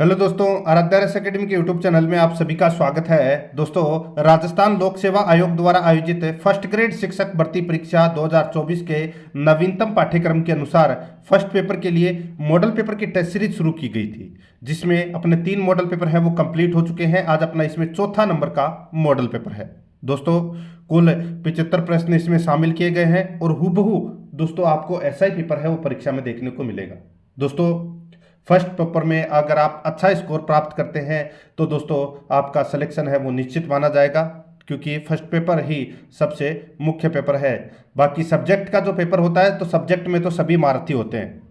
Hello दोस्तों, आराध्या रस academy के यूट्यूब चैनल में आप सभी का स्वागत है। दोस्तों, राजस्थान लोक सेवा आयोग द्वारा आयोजित फर्स्ट ग्रेड शिक्षक भर्ती परीक्षा 2024 के नवीनतम पाठ्यक्रम के अनुसार फर्स्ट पेपर के लिए मॉडल पेपर की टेस्ट सीरीज शुरू की गई थी, जिसमें अपने 3 मॉडल पेपर हैं वो कंप्लीट हो चुके हैं। आज अपना इसमें चौथा नंबर का मॉडल पेपर है। दोस्तों, कुल 75 प्रश्न इसमें शामिल किए गए हैं और हूबहू दोस्तों आपको ऐसा ही पेपर है वो परीक्षा में देखने को मिलेगा। दोस्तों, फर्स्ट पेपर में अगर आप अच्छा स्कोर प्राप्त करते हैं तो दोस्तों आपका सिलेक्शन है वो निश्चित माना जाएगा, क्योंकि फर्स्ट पेपर ही सबसे मुख्य पेपर है। बाकी सब्जेक्ट का जो पेपर होता है तो सब्जेक्ट में तो सभी महारथी होते हैं,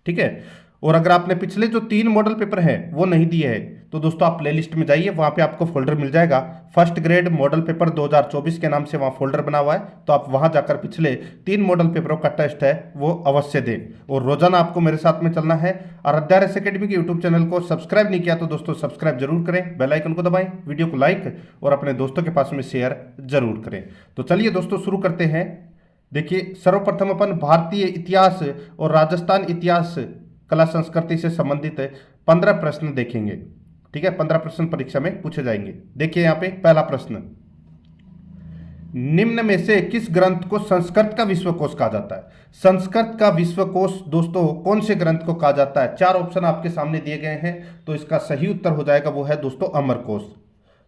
ठीक है। और अगर आपने पिछले जो 3 मॉडल पेपर हैं वो नहीं दिए हैं तो दोस्तों आप प्ले लिस्ट में जाइए, वहाँ पे आपको फोल्डर मिल जाएगा। फर्स्ट ग्रेड मॉडल पेपर 2024 के नाम से वहाँ फोल्डर बना हुआ है, तो आप वहाँ जाकर पिछले 3 मॉडल पेपरों का टेस्ट है वो अवश्य दें। और रोजाना आपको मेरे साथ में चलना है। आराध्या रस एकेडमी के यूट्यूब चैनल को सब्सक्राइब नहीं किया तो दोस्तों सब्सक्राइब जरूर करें, बेल आइकन को दबाएं, वीडियो को लाइक और अपने दोस्तों के पास में शेयर जरूर करें। तो चलिए दोस्तों शुरू करते हैं। देखिए, सर्वप्रथम अपन भारतीय इतिहास और राजस्थान इतिहास कला संस्कृति से संबंधित 15 प्रश्न देखेंगे, ठीक है। 15 प्रश्न परीक्षा में पूछे जाएंगे। देखिए यहाँ पे पहला प्रश्न, निम्न में से किस ग्रंथ को संस्कृत का विश्वकोश कहा जाता है? संस्कृत का विश्वकोश दोस्तों कौन से ग्रंथ को कहा जाता है? 4 ऑप्शन आपके सामने दिए गए हैं, तो इसका सही उत्तर हो जाएगा वो है दोस्तों अमरकोश।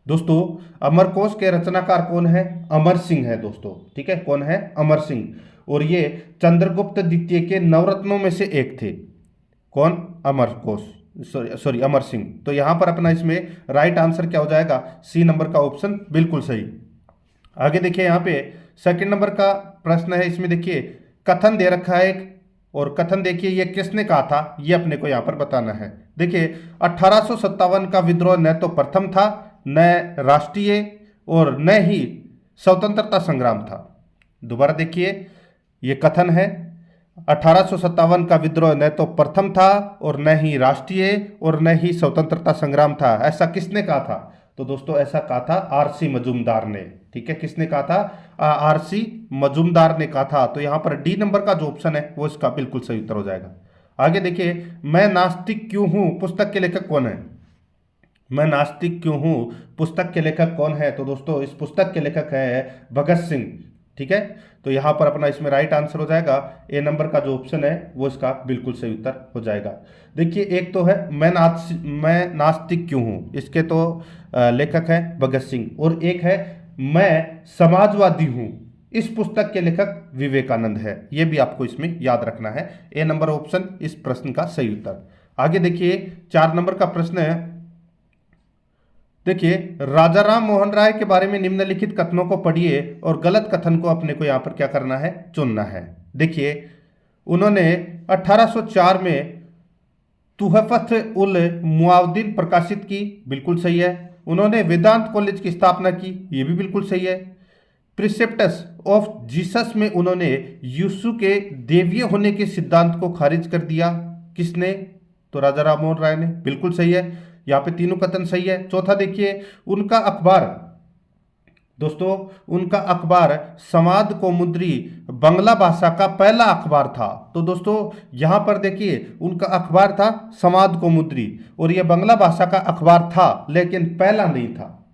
दोस्तों, अमरकोश के रचनाकार कौन है? अमर सिंह है दोस्तों, ठीक है। कौन है? अमर सिंह। और ये चंद्रगुप्त द्वितीय के नवरत्नों में से एक थे। कौन? अमरकोश, सॉरी अमर सिंह। तो यहां पर अपना इसमें राइट आंसर क्या हो जाएगा? सी नंबर का ऑप्शन बिल्कुल सही। आगे देखिए, यहाँ पे सेकंड नंबर का प्रश्न है। इसमें देखिए कथन दे रखा है एक, और कथन देखिए ये किसने कहा था ये अपने को यहाँ पर बताना है। देखिए, 1857 का विद्रोह न तो प्रथम था, न राष्ट्रीय और न ही स्वतंत्रता संग्राम था। दोबारा देखिए, ये कथन है 1857 का विद्रोह न तो प्रथम था और न ही राष्ट्रीय और न ही स्वतंत्रता संग्राम था। ऐसा किसने कहा था? तो दोस्तों ऐसा कहा था आरसी मजूमदार ने, ठीक है। किसने कहा था? आरसी मजूमदार ने कहा था। तो यहां पर डी नंबर का जो ऑप्शन है वो इसका बिल्कुल सही उत्तर हो जाएगा। आगे देखिए, मैं नास्तिक क्यों हूं पुस्तक के लेखक कौन है? मैं नास्तिक क्यों हूं पुस्तक के लेखक कौन है? तो दोस्तों इस पुस्तक के लेखक है भगत सिंह, ठीक है। तो यहां पर अपना इसमें राइट आंसर हो जाएगा ए नंबर का जो ऑप्शन है वो इसका बिल्कुल सही उत्तर हो जाएगा। देखिए, एक तो है मैं नास्तिक क्यों हूं, इसके तो लेखक है भगत सिंह, और एक है मैं समाजवादी हूं, इस पुस्तक के लेखक विवेकानंद है। ये भी आपको इसमें याद रखना है। ए नंबर ऑप्शन इस प्रश्न का सही उत्तर। आगे देखिए, 4 नंबर का प्रश्न है। देखिए, राजा राम मोहन राय के बारे में निम्नलिखित कथनों को पढ़िए और गलत कथन को अपने को यहां पर क्या करना है? चुनना है। देखिए, उन्होंने 1804 में तुहफत उल मुआवदीन प्रकाशित की, बिल्कुल सही है। उन्होंने वेदांत कॉलेज की स्थापना की, ये भी बिल्कुल सही है। प्रिसेप्टस ऑफ जीसस में उन्होंने यीशु के देवीय होने के सिद्धांत को खारिज कर दिया। किसने? तो राजा राम मोहन राय ने, बिल्कुल सही है। यहाँ पे तीनों कथन सही है। चौथा देखिए, उनका अखबार दोस्तों, उनका अखबार समाद कौमुदी बंगला भाषा का पहला अखबार था। तो दोस्तों यहां पर देखिए, उनका अखबार था समाद कौमुदी और यह बंगला भाषा का अखबार था, लेकिन पहला नहीं था,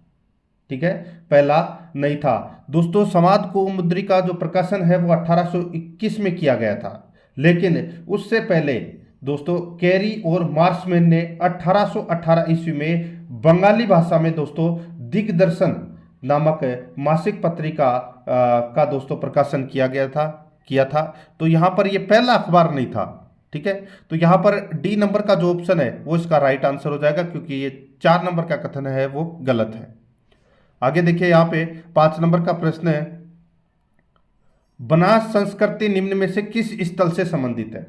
ठीक है। पहला नहीं था दोस्तों। समाद कौमुदी का जो प्रकाशन है वो 1821 में किया गया था, लेकिन उससे पहले दोस्तों कैरी और मार्शमैन ने 1818 ईस्वी में बंगाली भाषा में दोस्तों दिग्दर्शन नामक मासिक पत्रिका का दोस्तों प्रकाशन किया था। तो यहां पर यह पहला अखबार नहीं था, ठीक है। तो यहां पर डी नंबर का जो ऑप्शन है वो इसका राइट आंसर हो जाएगा, क्योंकि ये 4 नंबर का कथन है वो गलत है। आगे देखिए, यहां पे 5 नंबर का प्रश्न है, बनास संस्कृति निम्न में से किस स्थल से संबंधित है?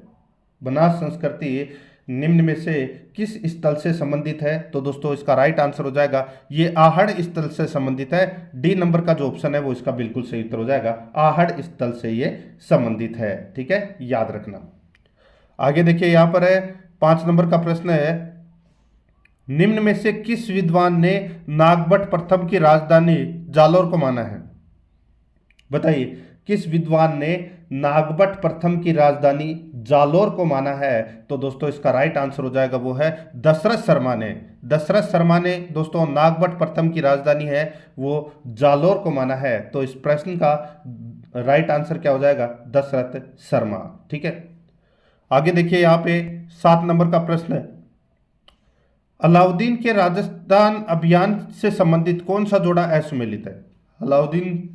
बनास संस्कृति निम्न में से किस स्थल से संबंधित है? तो दोस्तों इसका राइट आंसर हो जाएगा ये आहड़ स्थल से संबंधित है। डी नंबर का जो ऑप्शन है वो इसका बिल्कुल सही उत्तर हो जाएगा, आहड़ स्थल से ये संबंधित है, ठीक है, याद रखना। आगे देखिए, यहां पर है 5 नंबर का प्रश्न है, निम्न में से किस विद्वान ने नागभट्ट प्रथम की राजधानी जालोर को माना है? बताइए, किस विद्वान ने नागभट्ट प्रथम की राजधानी जालोर को माना है? तो दोस्तों इसका राइट आंसर हो जाएगा वो है दशरथ शर्मा ने। दशरथ शर्मा ने दोस्तों नागभट्ट प्रथम की राजधानी है वो जालोर को माना है। तो इस प्रश्न का राइट आंसर क्या हो जाएगा? दशरथ शर्मा। ठीक है, आगे देखिए यहाँ पे 7 नंबर का प्रश्न है, अलाउद्दीन के राजस्थान अभियान से संबंधित कौन सा जोड़ा असुमेलित है? अलाउद्दीन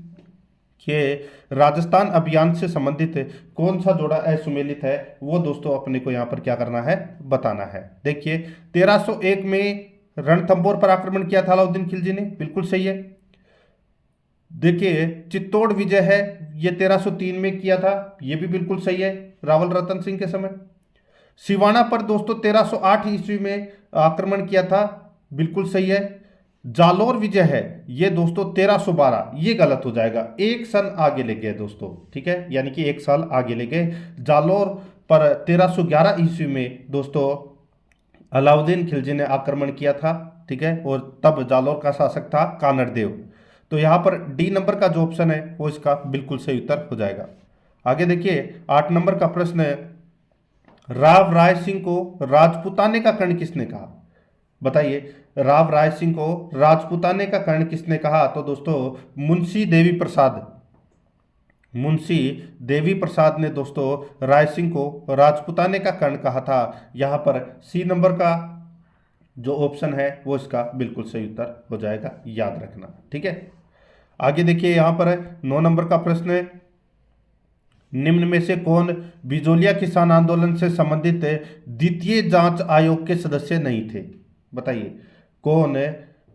के राजस्थान अभियान से संबंधित कौन सा जोड़ा असुमेलित है, वो दोस्तों अपने को यहाँ पर क्या करना है? बताना है। देखिए 1301 में रणथंभौर पर आक्रमण किया था अलाउद्दीन खिलजी ने, बिल्कुल सही है। देखिए चित्तौड़ विजय है ये 1303 में किया था, ये भी बिल्कुल सही है, रावल रतन सिंह के समय। सिवाना पर दोस्तों 1308 ईस्वी में आक्रमण किया था, बिल्कुल सही है। जालोर विजय है ये दोस्तों 1312, ये गलत हो जाएगा, एक सन आगे ले गए दोस्तों। ठीक है, यानी कि एक साल आगे ले गए। जालोर पर 1311 ईस्वी में दोस्तों अलाउद्दीन खिलजी ने आक्रमण किया था। ठीक है, और तब जालोर का शासक था कानड़ देव। तो यहाँ पर डी नंबर का जो ऑप्शन है वो इसका बिल्कुल सही उत्तर हो जाएगा। आगे देखिए 8 नंबर का प्रश्न है, राव राय सिंह को राजपूताने का कर्ण किसने कहा? बताइए, राव राय सिंह को राजपूताने का कर्ण किसने कहा? तो दोस्तों मुंशी देवी प्रसाद, मुंशी देवी प्रसाद ने दोस्तों राय सिंह को राजपूताने का कर्ण कहा था। यहाँ पर सी नंबर का जो ऑप्शन है वो इसका बिल्कुल सही उत्तर हो जाएगा, याद रखना। ठीक है, आगे देखिए यहाँ पर 9 नंबर का प्रश्न है, निम्न में से कौन बिजोलिया किसान आंदोलन से संबंधित द्वितीय जांच आयोग के सदस्य नहीं थे? बताइए, कौन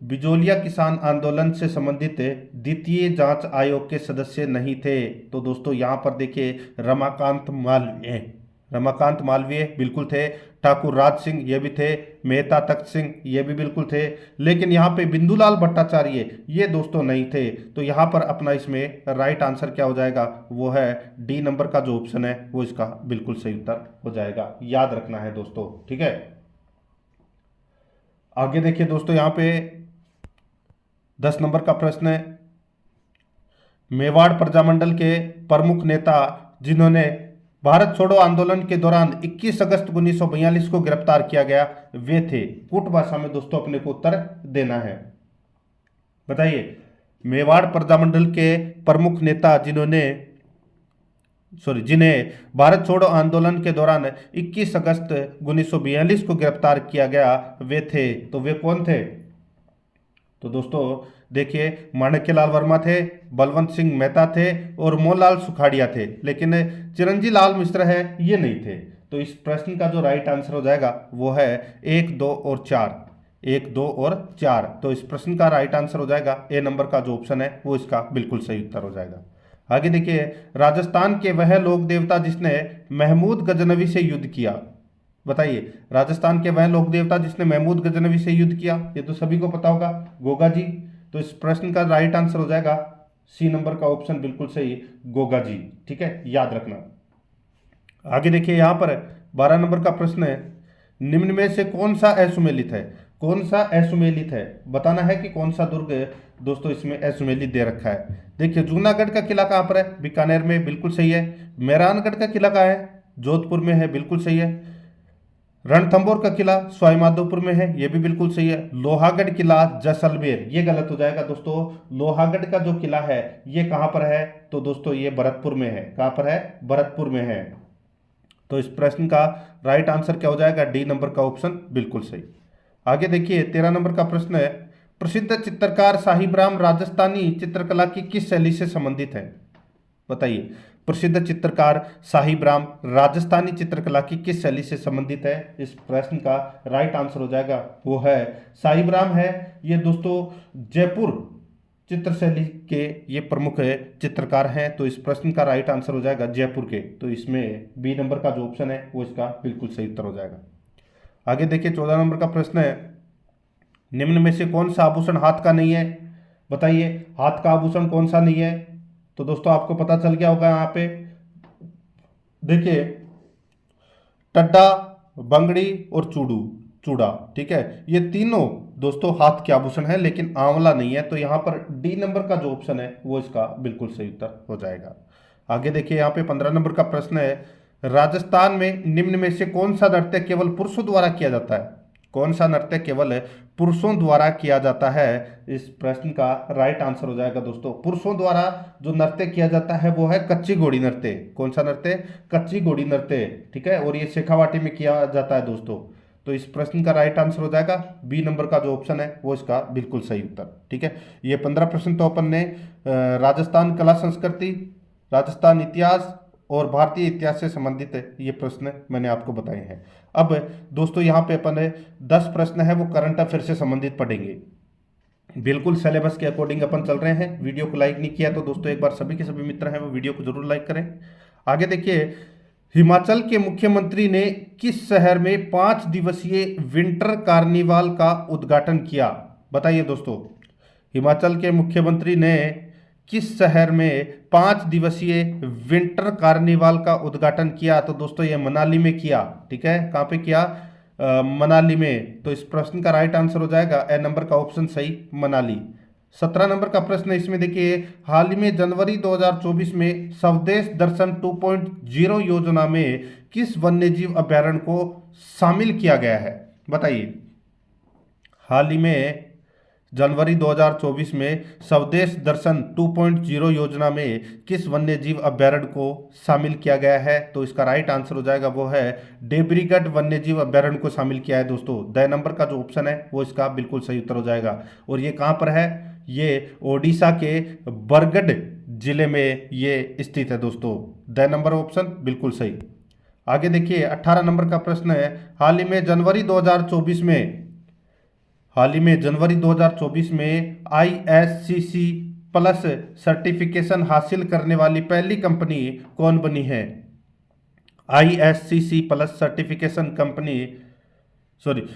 बिजोलिया किसान आंदोलन से संबंधित द्वितीय जांच आयोग के सदस्य नहीं थे? तो दोस्तों यहाँ पर देखिए रमाकांत मालवीय, रमाकांत मालवीय बिल्कुल थे, ठाकुर राज सिंह ये भी थे, मेहता तख्त सिंह ये भी बिल्कुल थे, लेकिन यहाँ पे बिंदुलाल भट्टाचार्य ये दोस्तों नहीं थे। तो यहाँ पर अपना इसमें राइट आंसर क्या हो जाएगा? वो है डी नंबर का जो ऑप्शन है वो इसका बिल्कुल सही उत्तर हो जाएगा, याद रखना है दोस्तों। ठीक है, आगे देखिए दोस्तों यहाँ पे 10 नंबर का प्रश्न है, मेवाड़ प्रजामंडल के प्रमुख नेता जिन्होंने भारत छोड़ो आंदोलन के दौरान 21 अगस्त 1942 को गिरफ्तार किया गया वे थे? कूट भाषा में दोस्तों अपने को उत्तर देना है। बताइए, मेवाड़ प्रजामंडल के प्रमुख नेता जिन्हें भारत छोड़ो आंदोलन के दौरान 21 अगस्त 1942 को गिरफ्तार किया गया वे थे, तो वे कौन थे? तो दोस्तों देखिए माणक्यलाल वर्मा थे, बलवंत सिंह मेहता थे और मोहनलाल सुखाड़िया थे, लेकिन चिरंजी लाल मिश्र है ये नहीं थे। तो इस प्रश्न का जो राइट आंसर हो जाएगा वो है 1, 2 और 4, 1, 2 और 4। तो इस प्रश्न का राइट आंसर हो जाएगा ए नंबर का जो ऑप्शन है वो इसका बिल्कुल सही उत्तर हो जाएगा। आगे देखिए, राजस्थान के वह लोक देवता जिसने महमूद गजनवी से युद्ध किया? बताइए, राजस्थान के वह लोक देवता जिसने महमूद गजनवी से युद्ध किया, ये तो सभी को पता होगा, गोगा जी। तो इस प्रश्न का राइट आंसर हो जाएगा सी नंबर का ऑप्शन बिल्कुल सही, गोगा जी। ठीक है, याद रखना। आगे देखिए यहाँ पर 12 नंबर का प्रश्न है, निम्न में से कौन सा असुमेलित है? कौन सा असुमेलित है बताना है कि कौन सा दुर्ग दोस्तों इसमें असुमेलित दे रखा है। देखिए जूनागढ़ का किला कहाँ पर है? बीकानेर में, बिल्कुल सही है। मेहरानगढ़ का किला कहाँ है? जोधपुर में है, बिल्कुल सही है। रणथंभौर का किला सवाईमाधोपुर में है, ये भी बिल्कुल सही है। लोहागढ़ किला जैसलमेर, ये गलत हो जाएगा दोस्तों। लोहागढ़ का जो किला है ये कहाँ पर है? तो दोस्तों ये भरतपुर में है। कहाँ पर है? भरतपुर में है। तो इस प्रश्न का राइट आंसर क्या हो जाएगा? डी नंबर का ऑप्शन बिल्कुल सही। आगे देखिए 13 नंबर का प्रश्न है, प्रसिद्ध चित्रकार साहिब राम राजस्थानी चित्रकला की किस शैली से संबंधित है? बताइए, प्रसिद्ध चित्रकार साहिब राम राजस्थानी चित्रकला की किस शैली से संबंधित है? इस प्रश्न का राइट आंसर हो जाएगा वो है साहिब राम है ये दोस्तों जयपुर चित्र शैली के ये प्रमुख चित्रकार हैं। तो इस प्रश्न का राइट आंसर हो जाएगा जयपुर के। तो इसमें बी नंबर का जो ऑप्शन है वो इसका बिल्कुल सही उत्तर हो जाएगा। आगे देखिए 14 नंबर का प्रश्न है, निम्न में से कौन सा आभूषण हाथ का नहीं है? बताइए, हाथ का आभूषण कौन सा नहीं है? तो दोस्तों आपको पता चल गया होगा यहाँ पे। देखिए टड्डा, बंगड़ी और चूड़ा, ठीक है, ये तीनों दोस्तों हाथ के आभूषण है, लेकिन आंवला नहीं है। तो यहाँ पर डी नंबर का जो ऑप्शन है वो इसका बिल्कुल सही उत्तर हो जाएगा। आगे देखिए यहाँ पे 15 नंबर का प्रश्न है, राजस्थान में निम्न में से कौन सा नृत्य केवल पुरुषों द्वारा किया जाता है? कौन सा नृत्य केवल पुरुषों द्वारा किया जाता है? इस प्रश्न का राइट आंसर हो जाएगा दोस्तों, पुरुषों द्वारा जो नृत्य किया जाता है वो है कच्ची घोड़ी नृत्य। कौन सा नृत्य? कच्ची घोड़ी नृत्य, ठीक है। और ये शेखावाटी में किया जाता है दोस्तों। तो इस प्रश्न का राइट आंसर हो जाएगा बी नंबर का जो ऑप्शन है वो इसका बिल्कुल सही उत्तर, ठीक है। ये 15 प्रश्न तो अपन ने राजस्थान कला संस्कृति, राजस्थान इतिहास और भारतीय इतिहास से संबंधित ये प्रश्न मैंने आपको बताए हैं। अब दोस्तों यहाँ पे अपन 10 प्रश्न है वो करंट अफेयर से संबंधित पढ़ेंगे। बिल्कुल सिलेबस के अकॉर्डिंग अपन चल रहे हैं। वीडियो को लाइक नहीं किया तो दोस्तों एक बार सभी के सभी मित्र हैं वो वीडियो को जरूर लाइक करें। आगे देखिए, हिमाचल के मुख्यमंत्री ने किस शहर में 5 दिवसीय विंटर कार्निवाल का उद्घाटन किया? बताइए दोस्तों, हिमाचल के मुख्यमंत्री ने किस शहर में 5 दिवसीय विंटर कार्निवाल का उद्घाटन किया? तो दोस्तों ये मनाली में किया, ठीक है। कहाँ पे किया? मनाली में। तो इस प्रश्न का राइट आंसर हो जाएगा ए नंबर का ऑप्शन सही, मनाली। 17 नंबर का प्रश्न है, इसमें देखिए, हाल ही में जनवरी 2024 में स्वदेश दर्शन 2.0 योजना में किस वन्यजीव अभ्यारण्य को शामिल किया गया है? बताइए, हाल ही में जनवरी 2024 में स्वदेश दर्शन 2.0 योजना में किस वन्यजीव अभ्यारण्य को शामिल किया गया है? तो इसका राइट आंसर हो जाएगा वो है देब्रीगढ़ वन्यजीव अभ्यारण्य को शामिल किया है दोस्तों। द नंबर का जो ऑप्शन है वो इसका बिल्कुल सही उत्तर हो जाएगा। और ये कहाँ पर है? ये ओडिशा के बरगढ़ जिले में ये स्थित है दोस्तों। द नंबर ऑप्शन बिल्कुल सही। आगे देखिए, 18 नंबर का प्रश्न है, हाल ही में जनवरी 2024 में ISCC प्लस सर्टिफिकेशन हासिल करने वाली पहली कंपनी कौन बनी है? ISCC प्लस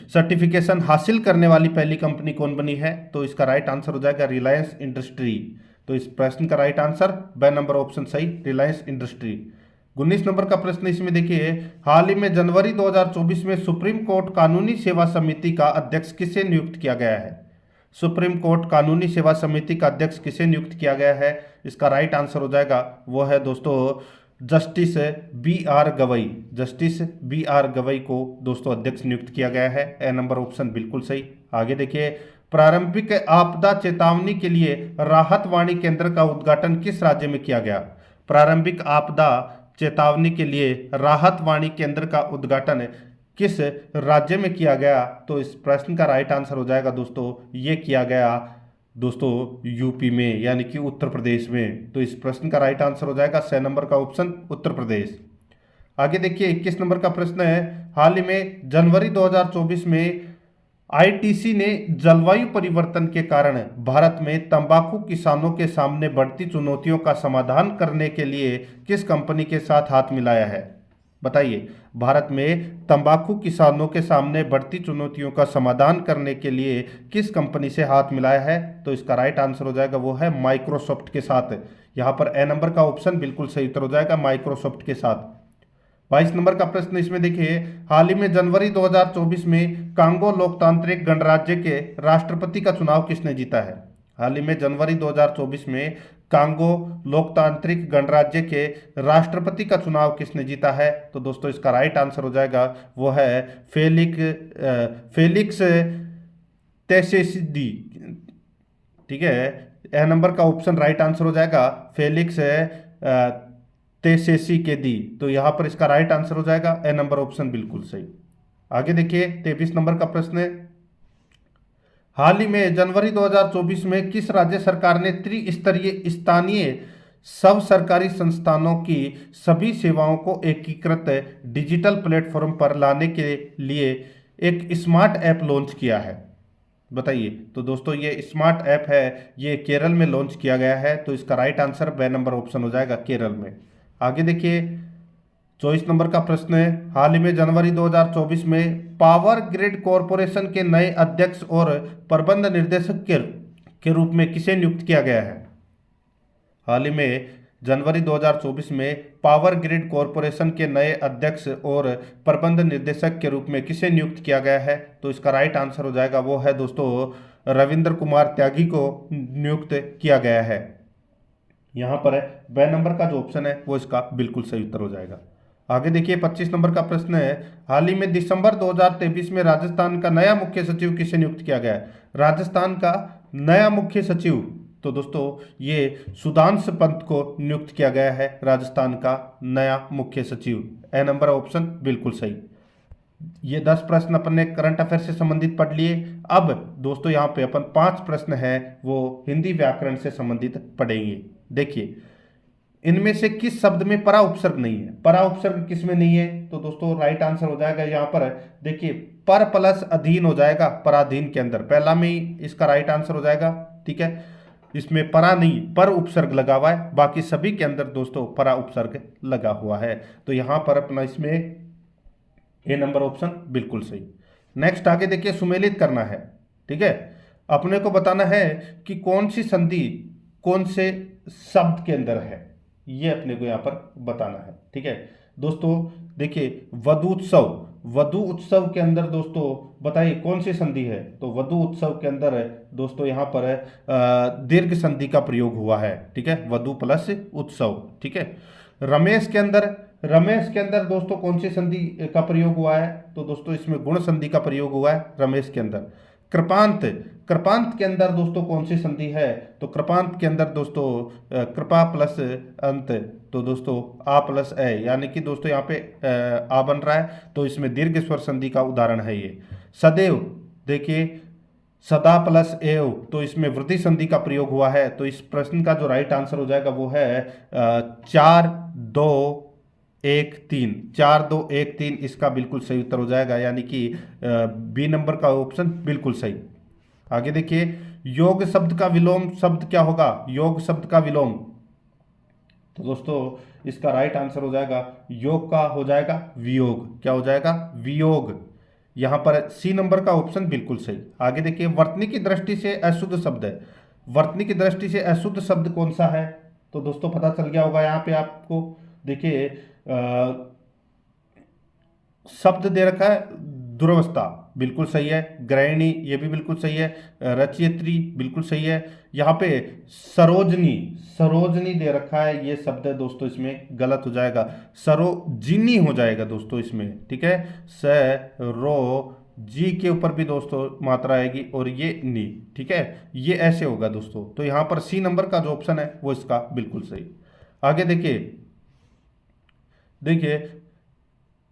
सर्टिफिकेशन हासिल करने वाली पहली कंपनी कौन बनी है? तो इसका राइट आंसर हो जाएगा रिलायंस इंडस्ट्री। तो इस प्रश्न का राइट आंसर ब नंबर ऑप्शन सही, रिलायंस इंडस्ट्री। 19 नंबर का प्रश्न इसमें देखिए, हाल ही में जनवरी 2024 में सुप्रीम कोर्ट कानूनी सेवा समिति का अध्यक्ष किसे नियुक्त किया गया है? सुप्रीम कोर्ट कानूनी सेवा समिति का अध्यक्ष किसे नियुक्त किया गया है? इसका राइट आंसर हो जाएगा वो है दोस्तों justice BR Gavai. Justice BR Gavai को दोस्तों अध्यक्ष नियुक्त किया गया है। ए नंबर ऑप्शन बिल्कुल सही। आगे देखिए, प्रारंभिक आपदा चेतावनी के लिए राहत वाणी केंद्र का उद्घाटन किस राज्य में किया गया? प्रारंभिक आपदा चेतावनी के लिए राहत वाणी केंद्र का उद्घाटन किस राज्य में किया गया? तो इस प्रश्न का राइट आंसर हो जाएगा दोस्तों ये किया गया दोस्तों यूपी में, यानी कि उत्तर प्रदेश में। तो इस प्रश्न का राइट आंसर हो जाएगा 6 नंबर का ऑप्शन उत्तर प्रदेश। आगे देखिए, 21 नंबर का प्रश्न है, हाल ही में जनवरी 2024 में ITC ने जलवायु परिवर्तन के कारण भारत में तंबाकू किसानों के सामने बढ़ती चुनौतियों का समाधान करने के लिए किस कंपनी के साथ हाथ मिलाया है? बताइए, भारत में तंबाकू किसानों के सामने बढ़ती चुनौतियों का समाधान करने के लिए किस कंपनी से हाथ मिलाया है? तो इसका राइट आंसर हो जाएगा वो है माइक्रोसॉफ्ट के साथ। यहाँ पर ए नंबर का ऑप्शन बिल्कुल सही उत्तर हो जाएगा, माइक्रोसॉफ्ट के साथ। 22 नंबर का प्रश्न इसमें देखिए, हाल ही में जनवरी 2024 में कांगो लोकतांत्रिक गणराज्य के राष्ट्रपति का चुनाव किसने जीता है? हाल ही में जनवरी 2024 में कांगो लोकतांत्रिक गणराज्य के राष्ट्रपति का चुनाव किसने जीता है? तो दोस्तों इसका राइट आंसर हो जाएगा वो है फेलिक्स त्शेसिडी, ठीक है। ए नंबर का ऑप्शन राइट आंसर हो जाएगा फेलिक्स त्शेसी के दी। तो यहाँ पर इसका राइट आंसर हो जाएगा ए नंबर ऑप्शन बिल्कुल सही। आगे देखिए, 23 नंबर का प्रश्न है, हाल ही में जनवरी 2024 में किस राज्य सरकार ने त्रिस्तरीय स्थानीय सब सरकारी संस्थानों की सभी सेवाओं को एकीकृत डिजिटल प्लेटफॉर्म पर लाने के लिए एक स्मार्ट ऐप लॉन्च किया है? बताइए। तो दोस्तों ये स्मार्ट ऐप है, ये केरल में लॉन्च किया गया है। तो इसका राइट आंसर ब नंबर ऑप्शन हो जाएगा, केरल में। आगे देखिए, 24 नंबर का प्रश्न है, हाल ही में जनवरी 2024 में पावर ग्रिड कॉरपोरेशन के नए अध्यक्ष और प्रबंध निर्देशक के रूप में किसे नियुक्त किया गया है? हाल ही में जनवरी 2024 में पावर ग्रिड कॉरपोरेशन के नए अध्यक्ष और प्रबंध निर्देशक के रूप में किसे नियुक्त किया गया है? तो इसका राइट आंसर हो जाएगा वो है दोस्तों रविंद्र कुमार त्यागी को नियुक्त किया गया है। यहाँ पर है ब नंबर का जो ऑप्शन है वो इसका बिल्कुल सही उत्तर हो जाएगा। आगे देखिए 25 नंबर का प्रश्न है, हाल ही में दिसंबर 2023 में राजस्थान का नया मुख्य सचिव किसे नियुक्त किया गया है? राजस्थान का नया मुख्य सचिव, तो दोस्तों ये सुधांशु पंत को नियुक्त किया गया है राजस्थान का नया मुख्य सचिव। ए नंबर ऑप्शन बिल्कुल सही। ये 10 प्रश्न अपन ने करंट अफेयर से संबंधित पढ़ लिए। अब दोस्तों यहाँ पे अपन 5 प्रश्न है वो हिंदी व्याकरण से संबंधित पढ़ेंगे। देखिए इनमें से किस शब्द में परा उपसर्ग नहीं है? परा उपसर्ग किस में नहीं है? तो दोस्तों राइट आंसर हो जाएगा यहाँ पर, देखिए पर प्लस अधीन हो जाएगा पराधीन के अंदर, पहला में ही इसका राइट आंसर हो जाएगा। ठीक है, इसमें परा नहीं पर उपसर्ग लगा हुआ है, बाकी सभी के अंदर दोस्तों परा उपसर्ग लगा हुआ है। तो यहाँ पर अपना इसमें ए नंबर ऑप्शन बिल्कुल सही। नेक्स्ट आगे देखिए सुमेलित करना है। ठीक है, अपने को बताना है कि कौन सी संधि कौन से शब्द के अंदर है, ये अपने को यहाँ पर बताना है। ठीक है दोस्तों, देखिए वधु उत्सव, वधु उत्सव के अंदर दोस्तों बताइए कौन सी संधि है? तो वधु उत्सव के अंदर दोस्तों यहाँ पर दीर्घ संधि का प्रयोग हुआ है। ठीक है, वधु प्लस उत्सव। ठीक है, रमेश के अंदर, रमेश के अंदर दोस्तों कौन सी संधि का प्रयोग हुआ है? तो दोस्तों इसमें गुण संधि का प्रयोग हुआ है रमेश के अंदर। कृपांत, कृपांत के अंदर दोस्तों कौन सी संधि है? तो कृपांत के अंदर दोस्तों कृपा प्लस अंत, तो दोस्तों आ प्लस ए, यानी कि दोस्तों यहाँ पे आ बन रहा है, तो इसमें दीर्घ स्वर संधि का उदाहरण है ये। सदैव, देखिए सदा प्लस एव, तो इसमें वृद्धि संधि का प्रयोग हुआ है। तो इस प्रश्न का जो राइट आंसर हो जाएगा वो है 4 2 1 3, 4 2 1 3 इसका बिल्कुल सही उत्तर हो जाएगा, यानी कि बी नंबर का ऑप्शन बिल्कुल सही। आगे देखिए योग शब्द का विलोम शब्द क्या होगा? योग शब्द का विलोम, तो दोस्तों इसका राइट आंसर हो जाएगा योग का हो जाएगा वियोग। क्या हो जाएगा? वियोग। यहां पर सी नंबर का ऑप्शन बिल्कुल सही। आगे देखिए वर्तनी की दृष्टि से अशुद्ध शब्द है, वर्तनी की दृष्टि से अशुद्ध शब्द कौन सा है? तो दोस्तों पता चल गया होगा यहाँ पे आपको। देखिए शब्द दे रखा है दुरवस्था, बिल्कुल सही है। गृहिणी, ये भी बिल्कुल सही है। रचयित्री बिल्कुल सही है। यहाँ पे सरोजनी, सरोजनी दे रखा है, ये शब्द है दोस्तों इसमें गलत हो जाएगा, सरोजिनी हो जाएगा दोस्तों इसमें। ठीक है, स रो जी के ऊपर भी दोस्तों मात्रा आएगी और ये नी। ठीक है, ये ऐसे होगा दोस्तों। तो यहाँ पर सी नंबर का जो ऑप्शन है वो इसका बिल्कुल सही। आगे देखिए, देखिए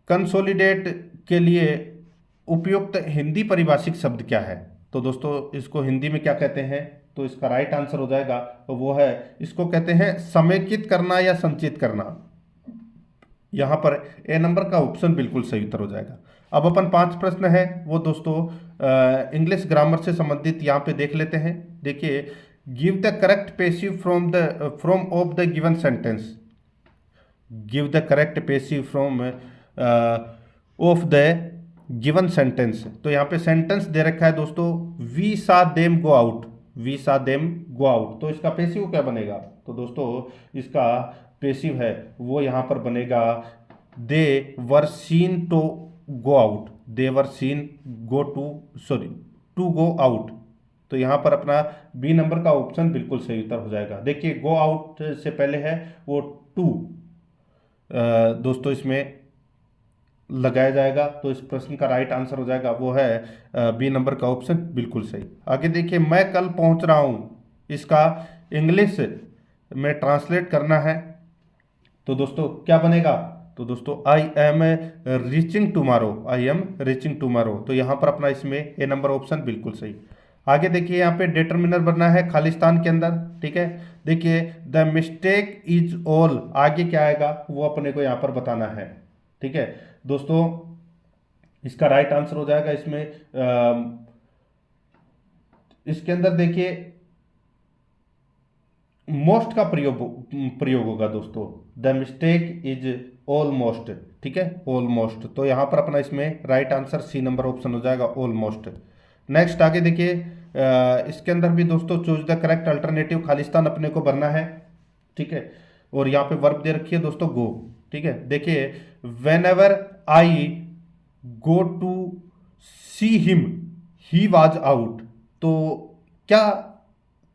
कंसोलिडेट के लिए उपयुक्त हिंदी परिभाषिक शब्द क्या है? तो दोस्तों इसको हिंदी में क्या कहते हैं? तो इसका राइट आंसर हो जाएगा तो वो है, इसको कहते हैं समेकित करना या संचित करना। यहां पर ए नंबर का ऑप्शन बिल्कुल सही उत्तर हो जाएगा। अब अपन 5 प्रश्न है वो दोस्तों इंग्लिश ग्रामर से संबंधित यहाँ पे देख लेते हैं। देखिए give the correct passive from of the given sentence, give the correct passive from of the given sentence. तो यहाँ पे सेंटेंस दे रखा है दोस्तों we saw them go out, we saw them go out, तो इसका पेसिव क्या बनेगा? तो दोस्तों इसका पेसिव है वो यहाँ पर बनेगा they were seen to go out, they were seen go to sorry to go out. तो यहाँ पर अपना बी नंबर का ऑप्शन बिल्कुल सही उत्तर हो जाएगा। देखिए गो आउट से पहले है वो टू दोस्तों इसमें लगाया जाएगा, तो इस प्रश्न का राइट आंसर हो जाएगा वो है बी नंबर का ऑप्शन बिल्कुल सही। आगे देखिए मैं कल पहुंच रहा हूं, इसका इंग्लिश में ट्रांसलेट करना है, तो दोस्तों क्या बनेगा? तो दोस्तों I am reaching tomorrow, I am reaching tomorrow. तो यहाँ पर अपना इसमें ए नंबर ऑप्शन बिल्कुल सही। आगे देखिए यहाँ पे डिटर्मिनर बनना है खालिस्तान के अंदर। ठीक है, देखिए द मिस्टेक इज ऑल, आगे क्या आएगा वो अपने को यहाँ पर बताना है। ठीक है दोस्तों, इसका राइट आंसर हो जाएगा इसमें इसके अंदर देखिए मोस्ट का प्रयोग होगा दोस्तों, द मिस्टेक इज ऑलमोस्ट। ठीक है, ऑलमोस्ट, तो यहां पर अपना इसमें right answer C number option हो जाएगा ऑलमोस्ट। नेक्स्ट आगे देखिए इसके अंदर भी दोस्तों choose the correct alternative Khalistan अपने को भरना है। ठीक है, और यहाँ पे वर्ब दे रखी है दोस्तों गो। ठीक है, देखिए whenever I go to see him he was out, तो क्या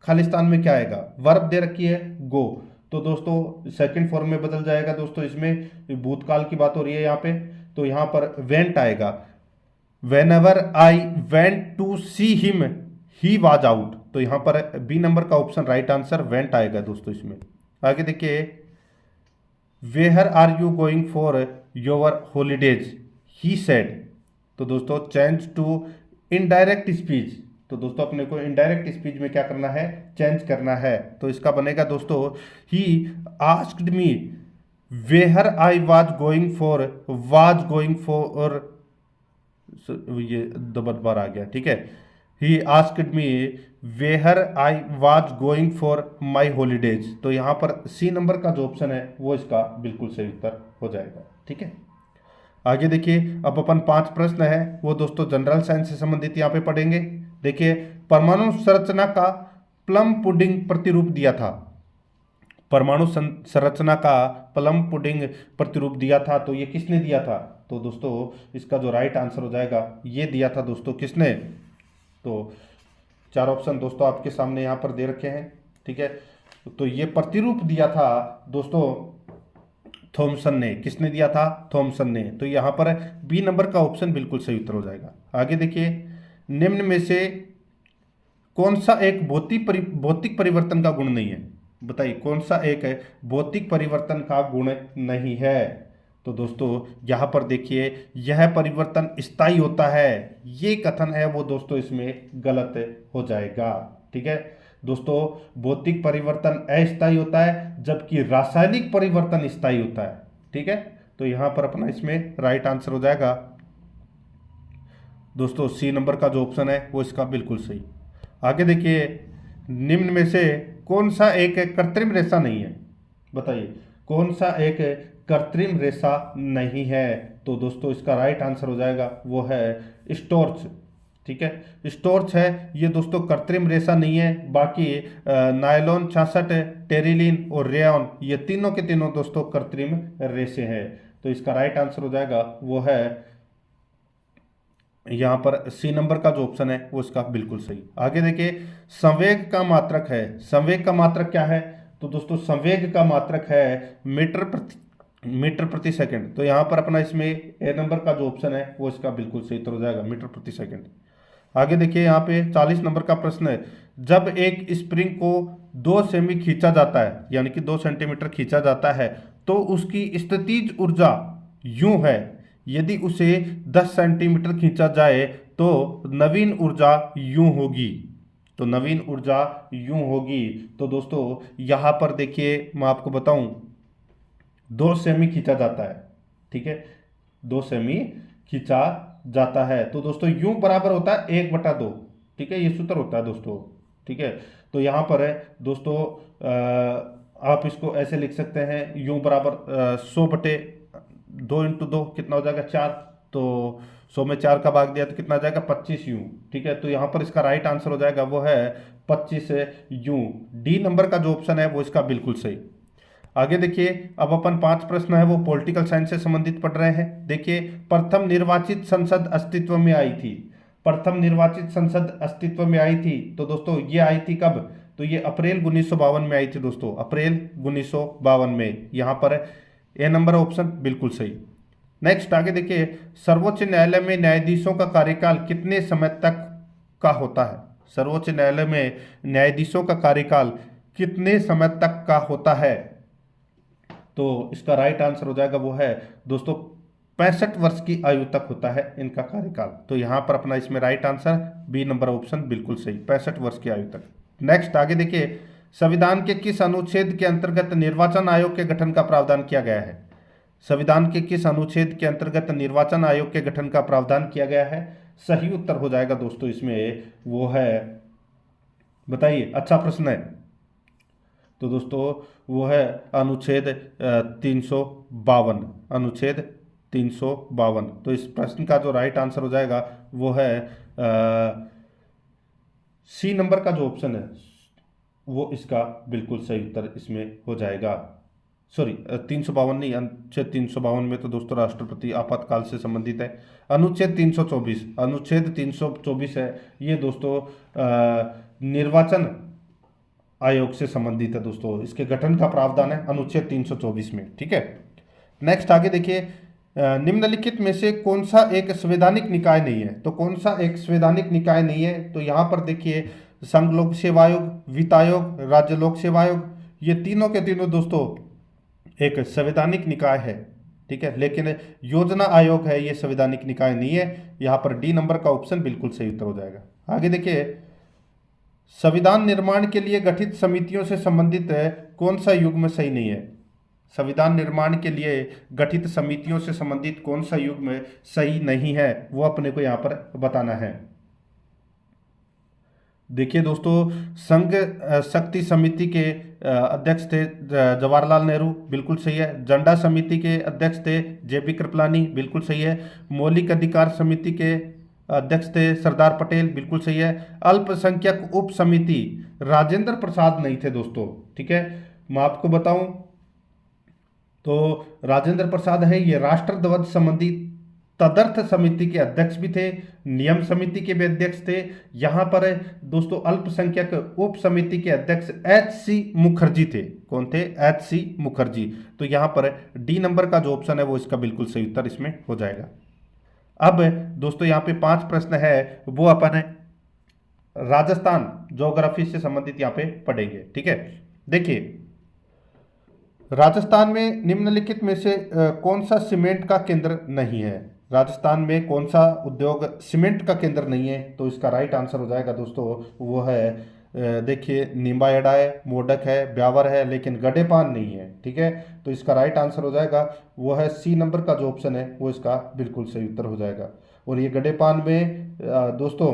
खालिस्तान में क्या आएगा? वर्ब दे रखी है गो, तो दोस्तों सेकंड फॉर्म में बदल जाएगा दोस्तों, इसमें भूतकाल की बात हो रही है यहाँ पे, तो यहाँ पर वेंट आएगा। Whenever I went to see him he was out, तो यहाँ पर बी नंबर का ऑप्शन राइट आंसर वेंट आएगा दोस्तों इसमें। आगे देखिए, where are you going for your holidays he said, तो दोस्तों चेंज टू इनडायरेक्ट स्पीच, तो दोस्तों अपने को इनडायरेक्ट स्पीच में क्या करना है, चेंज करना है। तो इसका बनेगा दोस्तों, he asked me where I was going for, ये दो बार आ गया, ठीक है। He asked me where I was going for my holidays, तो यहाँ पर सी नंबर का जो ऑप्शन है वो इसका बिल्कुल सही उत्तर हो जाएगा, ठीक है। आगे देखिए, अब अपन 5 प्रश्न है वो दोस्तों जनरल साइंस से संबंधित यहाँ पे पढ़ेंगे। देखिए, परमाणु संरचना का प्लम पुडिंग प्रतिरूप दिया था, परमाणु संरचना का प्लम पुडिंग प्रतिरूप दिया था, तो ये किसने दिया था, तो दोस्तों इसका जो राइट आंसर हो जाएगा, ये दिया था दोस्तों किसने, तो 4 ऑप्शन दोस्तों आपके सामने यहाँ पर दे रखे हैं, ठीक है। तो ये प्रतिरूप दिया था दोस्तों थॉमसन ने, किसने दिया था, थॉमसन ने, तो यहाँ पर बी नंबर का ऑप्शन बिल्कुल सही उत्तर हो जाएगा। आगे देखिए, निम्न में से कौन सा एक भौतिक परिवर्तन का गुण नहीं है, बताइए कौन सा एक है भौतिक परिवर्तन का गुण नहीं है, तो दोस्तों यहाँ पर देखिए, यह परिवर्तन स्थायी होता है, ये कथन है वो दोस्तों इसमें गलत हो जाएगा, ठीक है। दोस्तों भौतिक परिवर्तन अस्थायी होता है जबकि रासायनिक परिवर्तन स्थायी होता है, ठीक है। तो यहाँ पर अपना इसमें राइट आंसर हो जाएगा दोस्तों सी नंबर का जो ऑप्शन है वो इसका बिल्कुल सही। आगे देखिए, निम्न में से कौन सा एक कृत्रिम रेशा नहीं है, बताइए कौन सा एक कृत्रिम रेशा नहीं है, तो दोस्तों इसका राइट आंसर हो जाएगा वो है स्टोर्च, ठीक है। स्टोर्च है ये दोस्तों कृत्रिम रेशा नहीं है, बाकी नायलॉन 66, टेरिलिन और रेयॉन ये तीनों के तीनों दोस्तों कृत्रिम रेशे हैं, तो इसका राइट आंसर हो जाएगा वो है यहाँ पर सी नंबर का जो ऑप्शन है वो इसका बिल्कुल सही। आगे देखिए, संवेग का मात्रक है, संवेग का मात्रक क्या है, तो दोस्तों संवेग का मात्रक है मीटर प्रति सेकंड, तो यहाँ पर अपना इसमें ए नंबर का जो ऑप्शन है वो इसका बिल्कुल सही उत्तर हो जाएगा, मीटर प्रति सेकंड। आगे देखिए, यहाँ पे 40 नंबर का प्रश्न है, जब एक स्प्रिंग को 2 सेमी खींचा जाता है, यानी कि 2 सेंटीमीटर खींचा जाता है, तो उसकी स्थितिज ऊर्जा यूं है, यदि उसे 10 सेंटीमीटर खींचा जाए तो नवीन ऊर्जा यूं होगी, तो नवीन ऊर्जा यूं होगी। तो दोस्तों यहाँ पर देखिए, मैं आपको बताऊं, 2 सेमी खींचा जाता है, ठीक है, 2 सेमी खींचा जाता है, तो दोस्तों यूं बराबर होता है 1/2, ठीक है, ये सूत्र होता है दोस्तों, ठीक है। तो यहाँ पर है दोस्तों आप इसको ऐसे लिख सकते हैं, यूं बराबर 100/2 × 2 कितना हो जाएगा 4, तो 100 में 4 का भाग दिया तो कितना आ जाएगा 25 यूं, ठीक है। तो यहाँ पर इसका राइट आंसर हो जाएगा वो है 25 यूं, डी नंबर का जो ऑप्शन है वो इसका बिल्कुल सही। आगे देखिए, अब अपन 5 प्रश्न है वो पॉलिटिकल साइंस से संबंधित पढ़ रहे हैं। देखिए, प्रथम निर्वाचित संसद अस्तित्व में आई थी, प्रथम निर्वाचित संसद अस्तित्व में आई थी, तो दोस्तों ये आई थी कब, तो ये अप्रैल 1952 में आई थी दोस्तों, अप्रैल 1952 में, यहाँ पर ए नंबर ऑप्शन बिल्कुल सही। नेक्स्ट आगे देखिए, सर्वोच्च न्यायालय में न्यायाधीशों का कार्यकाल कितने समय तक का होता है, सर्वोच्च न्यायालय में न्यायाधीशों का कार्यकाल कितने समय तक का होता है, तो इसका राइट आंसर हो जाएगा वो है दोस्तों 65 वर्ष की आयु तक होता है इनका कार्यकाल, तो यहाँ पर अपना इसमें right answer B number option बिल्कुल सही, 65 वर्ष की आयु तक। नेक्स्ट आगे देखिए, संविधान के किस अनुच्छेद के अंतर्गत निर्वाचन आयोग के गठन का प्रावधान किया गया है, संविधान के किस अनुच्छेद के अंतर्गत निर्वाचन आयोग के गठन का प्रावधान किया गया है, सही उत्तर हो जाएगा दोस्तों इसमें वो है, बताइए, अच्छा प्रश्न है, तो दोस्तों वो है अनुच्छेद 352, अनुच्छेद 352, तो इस प्रश्न का जो राइट आंसर हो जाएगा वो है सी नंबर का जो ऑप्शन है वो इसका बिल्कुल सही उत्तर इसमें हो जाएगा। सॉरी 352 नहीं, अनुच्छेद 352 में तो दोस्तों राष्ट्रपति आपातकाल से संबंधित है। अनुच्छेद 324, अनुच्छेद 324 है ये दोस्तों निर्वाचन आयोग से संबंधित है दोस्तों। इसके गठन का प्रावधान है अनुच्छेद 324 में। ठीक है, नेक्स्ट आगे देखिए, निम्नलिखित में से कौन सा एक संवैधानिक निकाय नहीं है? तो कौन सा एक संवैधानिक निकाय नहीं है? तो यहाँ पर देखिए, संघ लोक सेवा आयोग, वित्त आयोग, राज्य लोक सेवा आयोग, ये तीनों के तीनों दोस्तों एक संवैधानिक निकाय है। ठीक है, लेकिन योजना आयोग है, ये संवैधानिक निकाय नहीं है। यहाँ पर डी नंबर का ऑप्शन बिल्कुल सही उत्तर हो जाएगा। आगे देखिए, संविधान निर्माण के लिए गठित समितियों से संबंधित कौन सा युग्म सही नहीं है? संविधान निर्माण के लिए गठित समितियों से संबंधित कौन सा युग्म सही नहीं है, वो अपने को यहाँ पर बताना है। देखिए दोस्तों, संघ शक्ति समिति के अध्यक्ष थे जवाहरलाल नेहरू, बिल्कुल सही है। झंडा समिति के अध्यक्ष थे जेबी कृपलानी, बिल्कुल सही है। मौलिक अधिकार समिति के अध्यक्ष थे सरदार पटेल, बिल्कुल सही है। अल्पसंख्यक उप समिति राजेंद्र प्रसाद नहीं थे दोस्तों। ठीक है, मैं आपको बताऊं तो राजेंद्र प्रसाद है, ये राष्ट्रध्वज संबंधी तदर्थ समिति के अध्यक्ष भी थे, नियम समिति के भी अध्यक्ष थे। यहां पर दोस्तों अल्पसंख्यक उप समिति के अध्यक्ष H.C. मुखर्जी थे। कौन थे? H.C. मुखर्जी। तो यहां पर डी नंबर का जो ऑप्शन है वो इसका बिल्कुल सही उत्तर इसमें हो जाएगा। अब दोस्तों यहाँ पे 5 प्रश्न है, वो अपन राजस्थान ज्योग्राफी से संबंधित यहाँ पे पढ़ेंगे। ठीक है, देखिए, राजस्थान में निम्नलिखित में से कौन सा सीमेंट का केंद्र नहीं है? राजस्थान में कौन सा उद्योग सीमेंट का केंद्र नहीं है? तो इसका राइट आंसर हो जाएगा दोस्तों, वो है देखिए, निम्बाहेड़ा है, मोडक है, ब्यावर है, लेकिन गडेपान नहीं है। ठीक है, तो इसका राइट आंसर हो जाएगा वो है सी नंबर का जो ऑप्शन है वो इसका बिल्कुल सही उत्तर हो जाएगा। और ये गडेपान में दोस्तों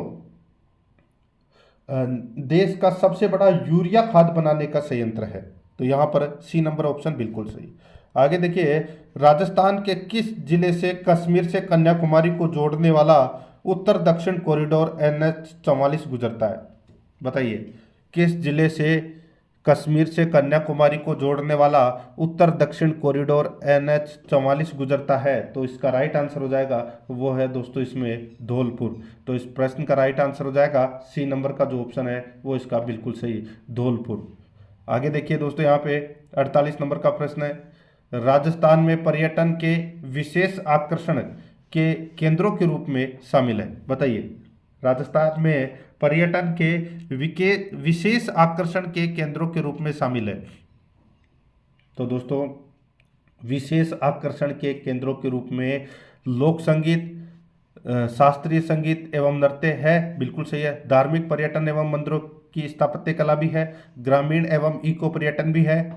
देश का सबसे बड़ा यूरिया खाद बनाने का संयंत्र है। तो यहाँ पर सी नंबर ऑप्शन बिल्कुल सही। आगे देखिए, राजस्थान के किस जिले से कश्मीर से कन्याकुमारी को जोड़ने वाला उत्तर दक्षिण कॉरिडोर NH44 गुजरता है? बताइए, किस जिले से कश्मीर से कन्याकुमारी को जोड़ने वाला उत्तर दक्षिण कॉरिडोर NH44 गुजरता है? तो इसका राइट आंसर हो जाएगा वो है दोस्तों इसमें धौलपुर। तो इस प्रश्न का राइट आंसर हो जाएगा सी नंबर का जो ऑप्शन है वो इसका बिल्कुल सही, धौलपुर। आगे देखिए दोस्तों, यहाँ पे 48 नंबर का प्रश्न है, राजस्थान में पर्यटन के विशेष आकर्षण के केंद्रों के रूप में शामिल है? बताइए, राजस्थान में पर्यटन के विशेष आकर्षण के केंद्रों के रूप में शामिल है। तो दोस्तों विशेष आकर्षण के केंद्रों के रूप में लोक संगीत, शास्त्रीय संगीत एवं नृत्य है, बिल्कुल सही है। धार्मिक पर्यटन एवं मंदिरों की स्थापत्य कला भी है, ग्रामीण एवं इको पर्यटन भी है,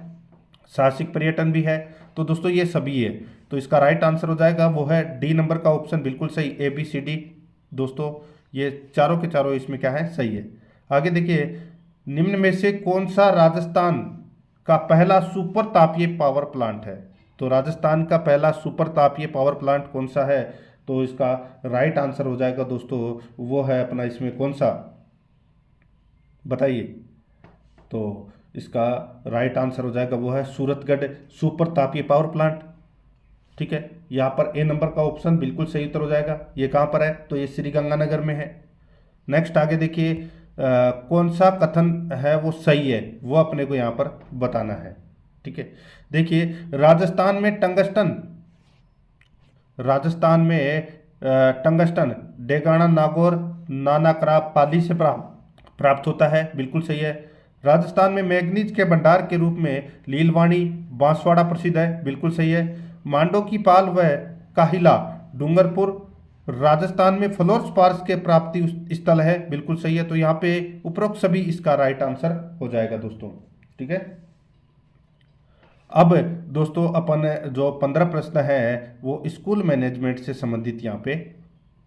साहसिक पर्यटन भी है। तो दोस्तों ये सभी है, तो इसका राइट आंसर हो जाएगा वो है डी नंबर का ऑप्शन बिल्कुल सही, ABCD। दोस्तों ये चारों के चारों इसमें क्या है, सही है। आगे देखिए, निम्न में से कौन सा राजस्थान का पहला सुपर तापीय पावर प्लांट है? तो राजस्थान का पहला सुपर तापीय पावर प्लांट कौन सा है? तो इसका राइट आंसर हो जाएगा दोस्तों वो है अपना इसमें कौन सा, बताइए। तो इसका राइट आंसर हो जाएगा वो है सूरतगढ़ सुपर तापीय पावर प्लांट। ठीक है, यहाँ पर ए नंबर का ऑप्शन बिल्कुल सही उत्तर हो जाएगा। ये कहाँ पर है? तो ये श्रीगंगानगर में है। नेक्स्ट आगे देखिए, कौन सा कथन है वो सही है, वो अपने को यहाँ पर बताना है। ठीक है, देखिए, राजस्थान में टंगस्टन डेगाना नागौर नानाकरा पाली से प्राप्त होता है, बिल्कुल सही है। राजस्थान में मैग्नीज के भंडार के रूप में लीलवाणी बांसवाड़ा प्रसिद्ध है, बिल्कुल सही है। मांडो की पाल व काहिला डूंगरपुर राजस्थान में फ्लोरस्पार्स के प्राप्ति स्थल है, बिल्कुल सही है। तो यहाँ पे उपरोक्त सभी इसका राइट आंसर हो जाएगा दोस्तों। ठीक है, अब दोस्तों अपन जो 15 प्रश्न है वो स्कूल मैनेजमेंट से संबंधित यहाँ पे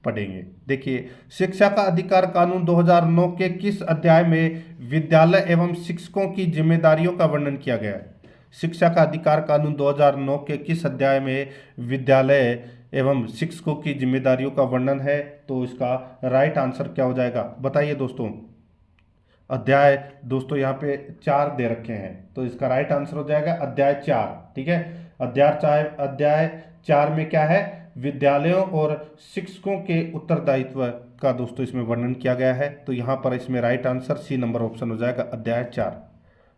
पढ़ेंगे। देखिए, शिक्षा का अधिकार कानून 2009 के किस अध्याय में विद्यालय एवं शिक्षकों की जिम्मेदारियों का वर्णन किया गया है? शिक्षा का अधिकार कानून 2009 के किस अध्याय में विद्यालय एवं शिक्षकों की जिम्मेदारियों का वर्णन है? तो इसका राइट आंसर क्या हो जाएगा, बताइए दोस्तों। अध्याय दोस्तों यहाँ पे 4 दे रखे हैं, तो इसका राइट आंसर हो जाएगा अध्याय 4। ठीक है, अध्याय 4 में क्या है, विद्यालयों और शिक्षकों के उत्तरदायित्व का दोस्तों इसमें वर्णन किया गया है। तो यहाँ पर इसमें right answer C number option हो जाएगा अध्याय 4।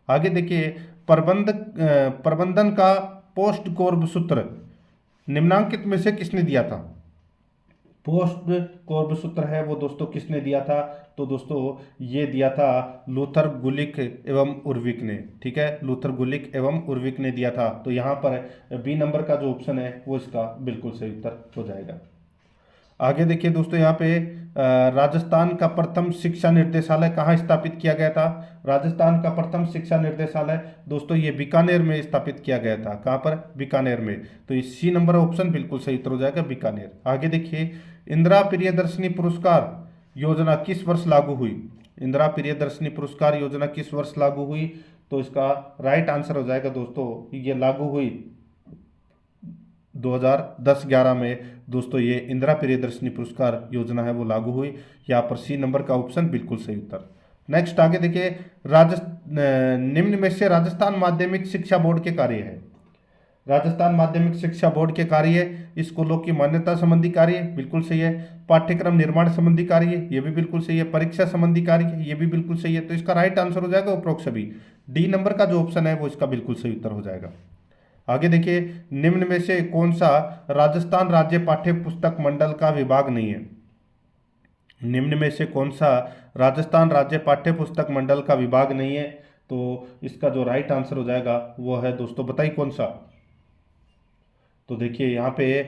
आगे देखिए, प्रबंधन का पोस्ट कोर्ब सूत्र निम्नांकित में से किसने दिया था? पोस्ट कोर्ब सूत्र है वो दोस्तों किसने दिया था? तो दोस्तों ये दिया था लूथर गुलिक एवं उर्विक ने। ठीक है, लूथर गुलिक एवं उर्विक ने दिया था। तो यहाँ पर बी नंबर का जो ऑप्शन है वो इसका बिल्कुल सही उत्तर हो जाएगा। आगे देखिए दोस्तों, यहाँ पे राजस्थान का प्रथम शिक्षा निर्देशालय कहाँ स्थापित किया गया था? राजस्थान का प्रथम शिक्षा निर्देशालय दोस्तों ये बीकानेर में स्थापित किया गया था। कहाँ पर? बीकानेर में। तो ये सी नंबर ऑप्शन बिल्कुल सही उत्तर हो जाएगा, बीकानेर। आगे देखिए, इंदिरा प्रियदर्शनी पुरस्कार योजना किस वर्ष लागू हुई? इंदिरा प्रियदर्शनी पुरस्कार योजना किस वर्ष लागू हुई? तो इसका राइट आंसर हो जाएगा दोस्तों, ये लागू हुई 2010-11 में दोस्तों। ये इंदिरा प्रियदर्शनी पुरस्कार योजना है वो लागू हुई। यहाँ पर सी नंबर का ऑप्शन बिल्कुल सही उत्तर। नेक्स्ट आगे देखिए, निम्न में से राजस्थान माध्यमिक शिक्षा बोर्ड के कार्य है। राजस्थान माध्यमिक शिक्षा बोर्ड के कार्य स्कूलों की मान्यता संबंधी कार्य बिल्कुल सही है। पाठ्यक्रम निर्माण संबंधी कार्य ये भी बिल्कुल सही है। परीक्षा संबंधी कार्य ये भी बिल्कुल सही है। तो इसका राइट आंसर हो जाएगा उपरोक्त सभी। डी नंबर का जो ऑप्शन है वो इसका बिल्कुल सही उत्तर हो जाएगा। आगे देखिए, निम्न में से कौन सा राजस्थान राज्य पाठ्य पुस्तक मंडल का विभाग नहीं है? निम्न में से कौन सा राजस्थान राज्य पाठ्य पुस्तक मंडल का विभाग नहीं है? तो इसका जो राइट आंसर हो जाएगा वो है दोस्तों, बताइए कौन सा? तो देखिए यहाँ पे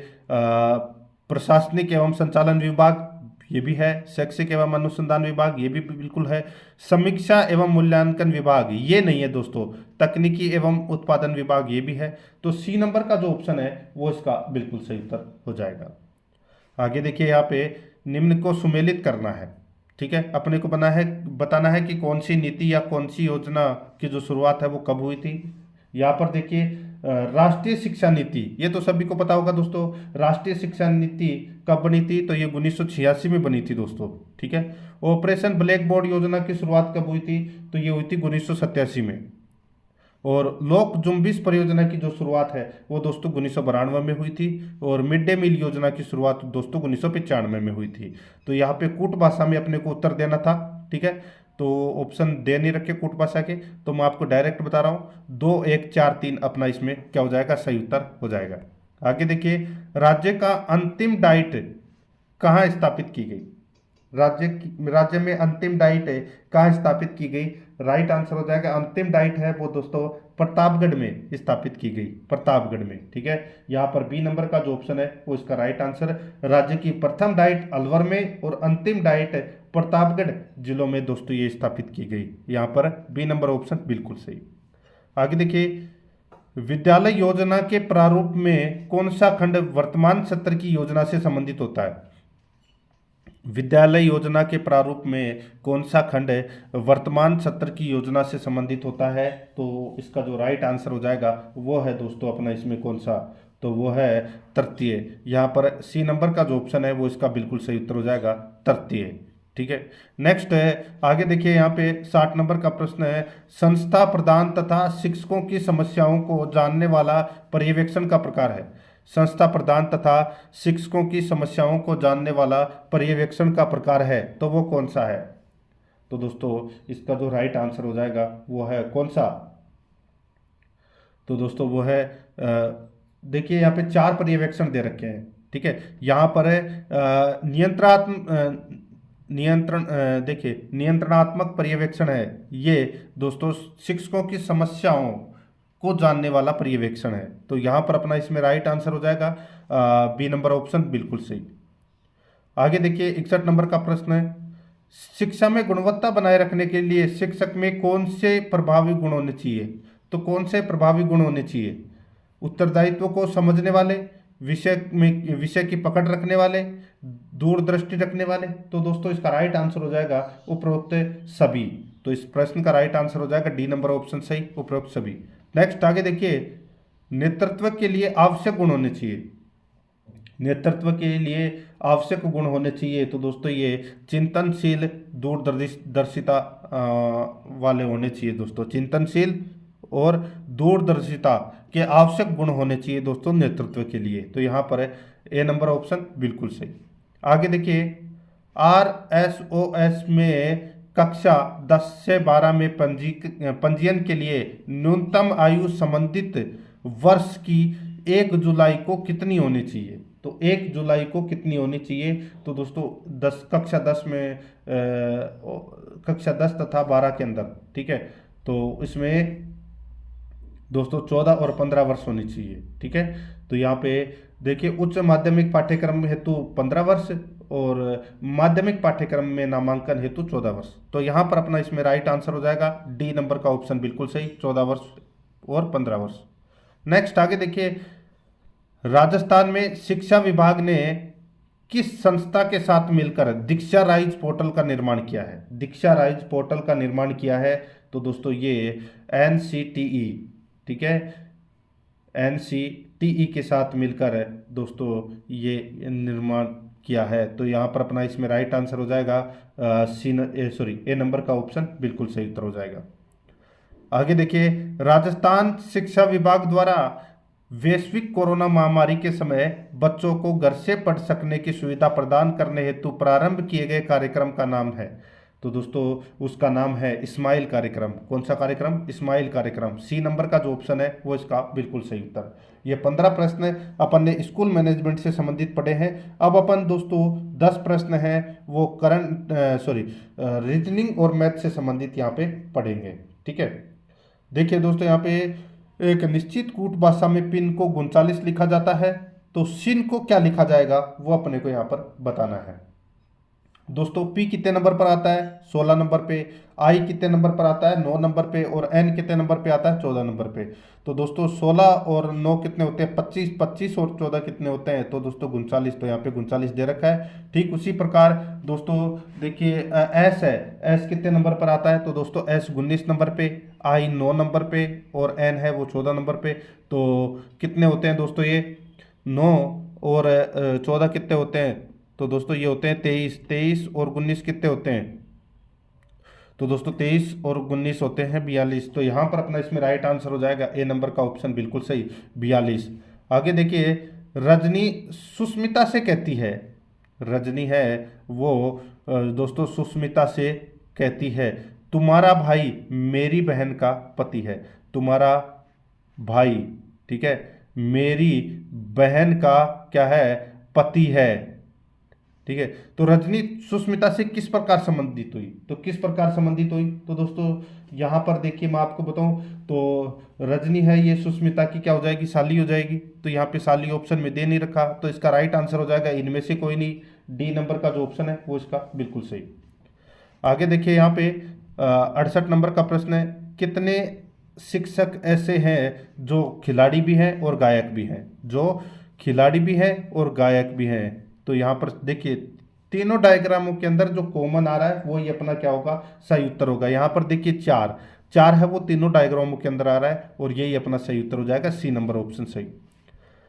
प्रशासनिक एवं संचालन विभाग ये भी है। शैक्षिक एवं अनुसंधान विभाग ये भी बिल्कुल है। समीक्षा एवं मूल्यांकन विभाग ये नहीं है दोस्तों। तकनीकी एवं उत्पादन विभाग ये भी है। तो सी नंबर का जो ऑप्शन है वो इसका बिल्कुल सही उत्तर हो जाएगा। आगे देखिए, यहाँ पे निम्न को सुमेलित करना है। ठीक है, अपने को बताना है कि कौन सी नीति या कौन सी योजना की जो शुरुआत है वो कब हुई थी। यहाँ पर देखिए, राष्ट्रीय शिक्षा नीति ये तो सभी को पता होगा दोस्तों। राष्ट्रीय शिक्षा नीति कब बनी थी? तो ये 1986 में बनी थी दोस्तों। ठीक है। ऑपरेशन ब्लैक बोर्ड योजना की शुरुआत कब हुई थी? तो ये हुई थी 1987 में। और लोक जुम्बिश परियोजना की जो शुरुआत है वो दोस्तों 1992 में हुई थी। और मिड डे मील योजना की शुरुआत दोस्तों 1995 में हुई थी। तो यहाँ पे कूट भाषा में अपने को उत्तर देना था। ठीक है, तो ऑप्शन दे नहीं रखे कूट भाषा के, तो मैं आपको डायरेक्ट बता रहा हूँ 2, 1, 4, 3 अपना इसमें क्या हो जाएगा? सही उत्तर हो जाएगा। आगे देखिए, राज्य का अंतिम डाइट कहाँ स्थापित की गई? राज्य में अंतिम डाइट कहाँ स्थापित की गई? राइट आंसर हो जाएगा, अंतिम डाइट है वो दोस्तों प्रतापगढ़ में स्थापित की गई। प्रतापगढ़ में। ठीक है, यहाँ पर बी नंबर का जो ऑप्शन है वो इसका राइट आंसर। राज्य की प्रथम डाइट अलवर में और अंतिम डाइट प्रतापगढ़ जिलों में दोस्तों ये स्थापित की गई। यहाँ पर बी नंबर ऑप्शन बिल्कुल सही। आगे देखिए, विद्यालय योजना के प्रारूप में कौन सा खंड वर्तमान सत्र की योजना से संबंधित होता है? विद्यालय योजना के प्रारूप में कौन सा खंड वर्तमान सत्र की योजना से संबंधित होता है? तो इसका जो राइट आंसर हो जाएगा वो है दोस्तों अपना इसमें कौन सा? तो वो है तृतीय। यहाँ पर सी नंबर का जो ऑप्शन है वो इसका बिल्कुल सही उत्तर हो जाएगा, तृतीय। ठीक है, नेक्स्ट है आगे देखिए, यहाँ पे 60 नंबर का प्रश्न है, संस्था प्रदान तथा शिक्षकों की समस्याओं को जानने वाला पर्यवेक्षण का प्रकार है। संस्था प्रदान तथा शिक्षकों की समस्याओं को जानने वाला पर्यवेक्षण का प्रकार है, तो वो कौन सा है? तो दोस्तों इसका जो राइट आंसर हो जाएगा वो है कौन सा? तो दोस्तों वो है देखिए यहाँ पे 4 पर्यवेक्षण दे रखे हैं। ठीक है, यहाँ पर है देखिए नियंत्रणात्मक पर्यवेक्षण है ये दोस्तों, शिक्षकों की समस्याओं को जानने वाला पर्यवेक्षण है। तो यहाँ पर अपना इसमें राइट आंसर हो जाएगा बी नंबर ऑप्शन बिल्कुल सही। आगे देखिए 61 नंबर का प्रश्न है, शिक्षा में गुणवत्ता बनाए रखने के लिए शिक्षक में कौन से प्रभावी गुण होने चाहिए? तो कौन से प्रभावी गुण होने चाहिए? उत्तरदायित्व को समझने वाले, विषय की पकड़ रखने वाले, दूरदृष्टि रखने वाले। तो दोस्तों इसका राइट आंसर हो जाएगा उपरोक्त सभी। तो इस प्रश्न का राइट आंसर हो जाएगा डी नंबर ऑप्शन सही, उपरोक्त सभी। नेक्स्ट आगे देखिए, नेतृत्व के लिए आवश्यक गुण होने चाहिए। नेतृत्व के लिए आवश्यक गुण होने चाहिए तो दोस्तों ये चिंतनशील, दूरदर्शिता वाले होने चाहिए दोस्तों। चिंतनशील और दूरदर्शिता के आवश्यक गुण होने चाहिए दोस्तों नेतृत्व के लिए। तो यहाँ पर ए नंबर ऑप्शन बिल्कुल सही। आगे देखिए, RSOS में कक्षा 10 से 12 में पंजीयन के लिए न्यूनतम आयु संबंधित वर्ष की 1 जुलाई को कितनी होनी चाहिए? तो 1 जुलाई को कितनी होनी चाहिए? तो दोस्तों कक्षा 10 में कक्षा 10 तथा 12 के अंदर, ठीक है, तो इसमें दोस्तों 14 और 15 वर्ष होनी चाहिए, ठीक है। तो यहाँ पे देखिए उच्च माध्यमिक पाठ्यक्रम हेतु 15 वर्ष और माध्यमिक पाठ्यक्रम में नामांकन हेतु 14 वर्ष। तो यहाँ पर अपना इसमें राइट आंसर हो जाएगा डी नंबर का ऑप्शन बिल्कुल सही, 14 वर्ष और 15 वर्ष। नेक्स्ट आगे देखिए, राजस्थान में शिक्षा विभाग ने किस संस्था के साथ मिलकर दीक्षा राइज पोर्टल का निर्माण किया है? दीक्षा राइज पोर्टल का निर्माण किया है तो दोस्तों ये NCTE, ठीक है, NCTE के साथ मिलकर दोस्तों ये निर्माण किया है। तो यहाँ पर अपना इसमें राइट आंसर हो जाएगा ए नंबर का ऑप्शन बिल्कुल सही उत्तर हो जाएगा। आगे देखिए, राजस्थान शिक्षा विभाग द्वारा वैश्विक कोरोना महामारी के समय बच्चों को घर से पढ़ सकने की सुविधा प्रदान करने हेतु प्रारंभ किए गए कार्यक्रम का नाम है। तो दोस्तों उसका नाम है स्माइल कार्यक्रम। कौन सा कार्यक्रम? स्माइल कार्यक्रम। सी नंबर का जो ऑप्शन है वो इसका बिल्कुल सही उत्तर। ये 15 प्रश्न अपन ने स्कूल मैनेजमेंट से संबंधित पढ़े हैं। अब अपन दोस्तों 10 प्रश्न हैं वो रीजनिंग और मैथ से संबंधित यहाँ पे पढ़ेंगे, ठीक है। देखिए दोस्तों, यहाँ पे एक निश्चित कूट भाषा में पिन को 39 लिखा जाता है, तो सिन को क्या लिखा जाएगा वो अपने को यहाँ पर बताना है। दोस्तों पी कितने नंबर पर आता है? 16 नंबर पे। आई कितने नंबर पर आता है? 9 नंबर पे। और एन कितने नंबर पे आता है? 14 नंबर पे। तो दोस्तों 16 और 9 कितने होते हैं? 25। 25 और 14 कितने होते हैं? तो दोस्तों 39। तो यहाँ पे 39 दे रखा है। ठीक उसी प्रकार दोस्तों देखिए एस है, एस कितने नंबर पर आता है? तो दोस्तों एस 19 नंबर पे, आई 9 नंबर पे और एन है वो 14 नंबर पे। तो कितने होते हैं दोस्तों ये? 9 और 14 कितने होते हैं? तो दोस्तों ये होते हैं 23। 23 और 19 कितने होते हैं? तो दोस्तों 23 और 19 होते हैं 42। तो यहाँ पर अपना इसमें राइट आंसर हो जाएगा ए नंबर का ऑप्शन बिल्कुल सही, 42। आगे देखिए, रजनी सुष्मिता से कहती है, रजनी है वो दोस्तों सुष्मिता से कहती है, तुम्हारा भाई मेरी बहन का पति है। तुम्हारा भाई, ठीक है, मेरी बहन का क्या है? पति है, ठीक है। तो रजनी सुष्मिता से किस प्रकार संबंधित हुई? तो किस प्रकार संबंधित हुई? तो दोस्तों यहाँ पर देखिए मैं आपको बताऊं तो रजनी है ये सुष्मिता की क्या हो जाएगी? साली हो जाएगी। तो यहाँ पे साली ऑप्शन में दे नहीं रखा, तो इसका राइट आंसर हो जाएगा इनमें से कोई नहीं, डी नंबर का जो ऑप्शन है वो इसका बिल्कुल सही। आगे देखिए यहाँ पे 68 नंबर का प्रश्न है, कितने शिक्षक ऐसे हैं जो खिलाड़ी भी हैं और गायक भी हैं? जो खिलाड़ी भी हैं और गायक भी हैं। तो यहाँ पर देखिए तीनों डायग्रामों के अंदर जो कॉमन आ रहा है वो ये अपना क्या होगा? सही उत्तर होगा। यहाँ पर देखिए चार चार है वो तीनों डायग्रामों के अंदर आ रहा है और यही अपना सही उत्तर हो जाएगा, सी नंबर ऑप्शन सही।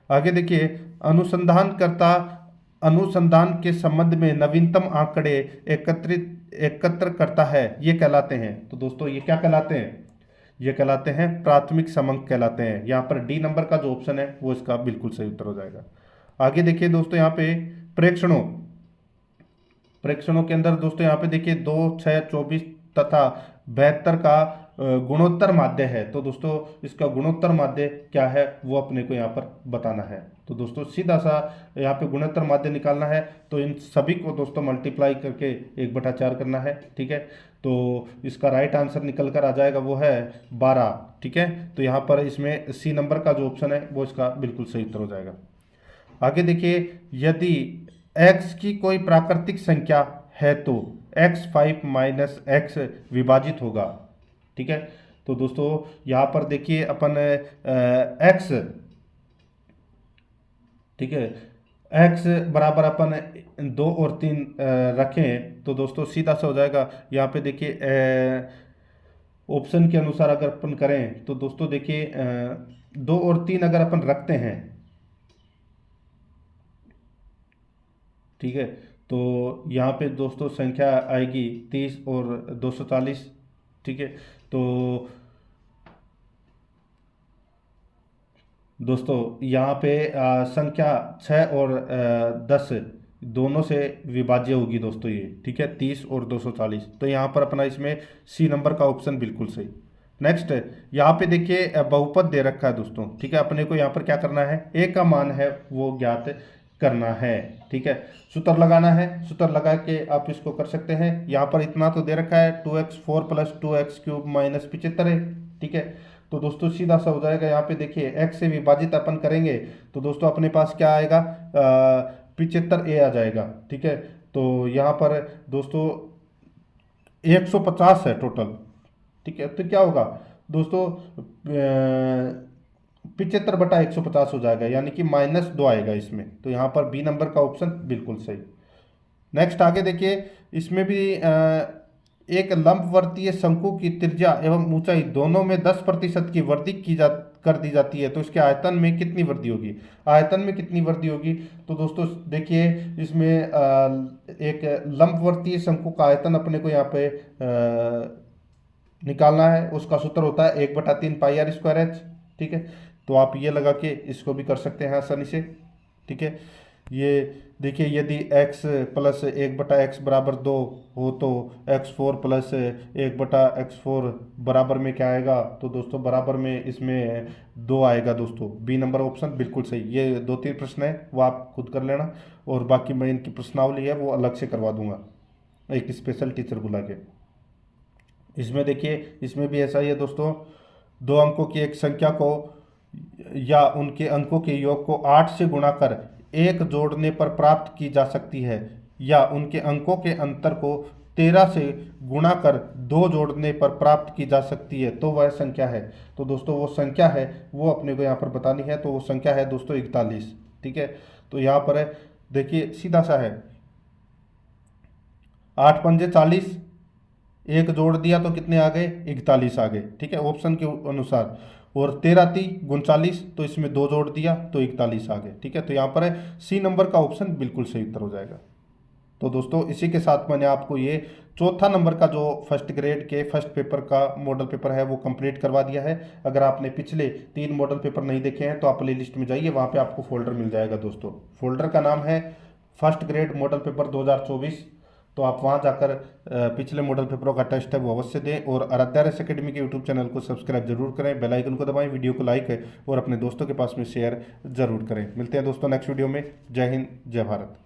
आगे देखिए, अनुसंधानकर्ता अनुसंधान के संबंध में नवीनतम आंकड़े एकत्र करता है, ये कहलाते हैं। तो दोस्तों ये क्या कहलाते हैं? ये कहलाते हैं प्राथमिक समंक कहलाते हैं। यहाँ पर डी नंबर का जो ऑप्शन है वो इसका बिल्कुल सही उत्तर हो जाएगा। आगे देखिए दोस्तों, यहाँ पे प्रेक्षणों प्रेक्षणों के अंदर दोस्तों यहाँ पे देखिए 2, 6, 24 तथा 72 का गुणोत्तर माध्य है। तो दोस्तों इसका गुणोत्तर माध्य क्या है वो अपने को यहाँ पर बताना है। तो दोस्तों सीधा सा यहाँ पे गुणोत्तर माध्य निकालना है, तो इन सभी को दोस्तों मल्टीप्लाई करके 1/4 करना है, ठीक है। तो इसका राइट आंसर निकल कर आ जाएगा वो है 12, ठीक है। तो यहाँ पर इसमें सी नंबर का जो ऑप्शन है वो इसका बिल्कुल सही उत्तर हो जाएगा। आगे देखिए, यदि x की कोई प्राकृतिक संख्या है तो x5 माइनस x विभाजित होगा, ठीक है। तो दोस्तों यहाँ पर देखिए अपन x, ठीक है, x बराबर अपन 2 और 3 रखें तो दोस्तों सीधा सा हो जाएगा। यहाँ पे देखिए ऑप्शन के अनुसार अगर अपन करें तो दोस्तों देखिए 2 और 3 अगर अपन रखते हैं, ठीक है, तो यहाँ पे दोस्तों संख्या आएगी 30 और 240, ठीक है। तो दोस्तों यहाँ पे संख्या 6 और 10 दोनों से विभाज्य होगी दोस्तों ये, ठीक है, 30 और 240। तो यहाँ पर अपना इसमें सी नंबर का ऑप्शन बिल्कुल सही। नेक्स्ट यहाँ पे देखिए बहुपद दे रखा है दोस्तों, ठीक है, अपने को यहाँ पर क्या करना है, ए का मान है वो ज्ञात करना है, ठीक है। सूत्र लगाना है, सूत्र लगा के आप इसको कर सकते हैं। यहाँ पर इतना तो दे रखा है 2x4 प्लस 2x³ माइनस 75 है, ठीक है। तो दोस्तों सीधा सा हो जाएगा, यहाँ पे देखिए x से विभाजित अपन करेंगे तो दोस्तों अपने पास क्या आएगा, 75a आ जाएगा, ठीक है। तो यहाँ पर दोस्तों 150 है टोटल, ठीक है। तो क्या होगा दोस्तों, 75/150 हो जाएगा, यानी कि -2 आएगा इसमें। तो यहाँ पर बी नंबर का ऑप्शन बिल्कुल सही। नेक्स्ट आगे देखिए, इसमें भी एक लंबवर्तीय शंकु की त्रिज्या एवं ऊंचाई दोनों में 10% की वृद्धि कर दी जाती है, तो इसके आयतन में कितनी वृद्धि होगी, आयतन में कितनी वृद्धि होगी। तो दोस्तों देखिए इसमें एक लंबवर्तीय शंकु का आयतन अपने को यहाँ पे निकालना है, उसका सूत्र होता है 1/3 पाई आर स्क्वायर एच, ठीक है। तो आप ये लगा के इसको भी कर सकते हैं आसानी से, ठीक है। ये देखिए यदि x प्लस 1/x बराबर 2 हो तो x4 प्लस 1/x4 बराबर में क्या आएगा, तो दोस्तों बराबर में इसमें 2 आएगा दोस्तों। बी नंबर ऑप्शन बिल्कुल सही। ये 2-3 प्रश्न है वो आप खुद कर लेना, और बाकी मैं इनकी प्रश्नावली है वो अलग से करवा दूंगा एक स्पेशल टीचर बुला के। इसमें देखिए इसमें भी ऐसा ही है दोस्तों, 2 अंकों की एक संख्या को या उनके अंकों के योग को 8 से गुणा कर 1 जोड़ने पर प्राप्त की जा सकती है, या उनके अंकों के अंतर को 13 से गुणा कर 2 जोड़ने पर प्राप्त की जा सकती है, तो वह संख्या है। तो दोस्तों वो संख्या है वो अपने को यहाँ पर बतानी है, तो वो संख्या है दोस्तों 41, ठीक है। तो यहाँ पर है देखिए सीधा सा है, 8 पंजे 40, 1 जोड़ दिया तो कितने आ गए, 41 आ गए, ठीक है, ऑप्शन के अनुसार। और 13×3 = 39, तो इसमें 2 जोड़ दिया तो 41 आ गए, ठीक है। तो यहाँ पर है सी नंबर का ऑप्शन बिल्कुल सही उत्तर हो जाएगा। तो दोस्तों इसी के साथ मैंने आपको ये चौथा नंबर का जो फर्स्ट ग्रेड के फर्स्ट पेपर का मॉडल पेपर है वो कंप्लीट करवा दिया है। अगर आपने पिछले 3 मॉडल पेपर नहीं देखे हैं तो आप प्ले लिस्ट में जाइए, वहाँ पे आपको फोल्डर मिल जाएगा दोस्तों। फोल्डर का नाम है फर्स्ट ग्रेड मॉडल पेपर 2024। तो आप वहाँ जाकर पिछले मॉडल पेपरों का टेस्ट है वो अवश्य दें, और आराध्या रेस अकेडमी के यूट्यूब चैनल को सब्सक्राइब जरूर करें, बेल आइकन को दबाएं, वीडियो को लाइक और अपने दोस्तों के पास में शेयर जरूर करें। मिलते हैं दोस्तों नेक्स्ट वीडियो में। जय हिंद, जय भारत।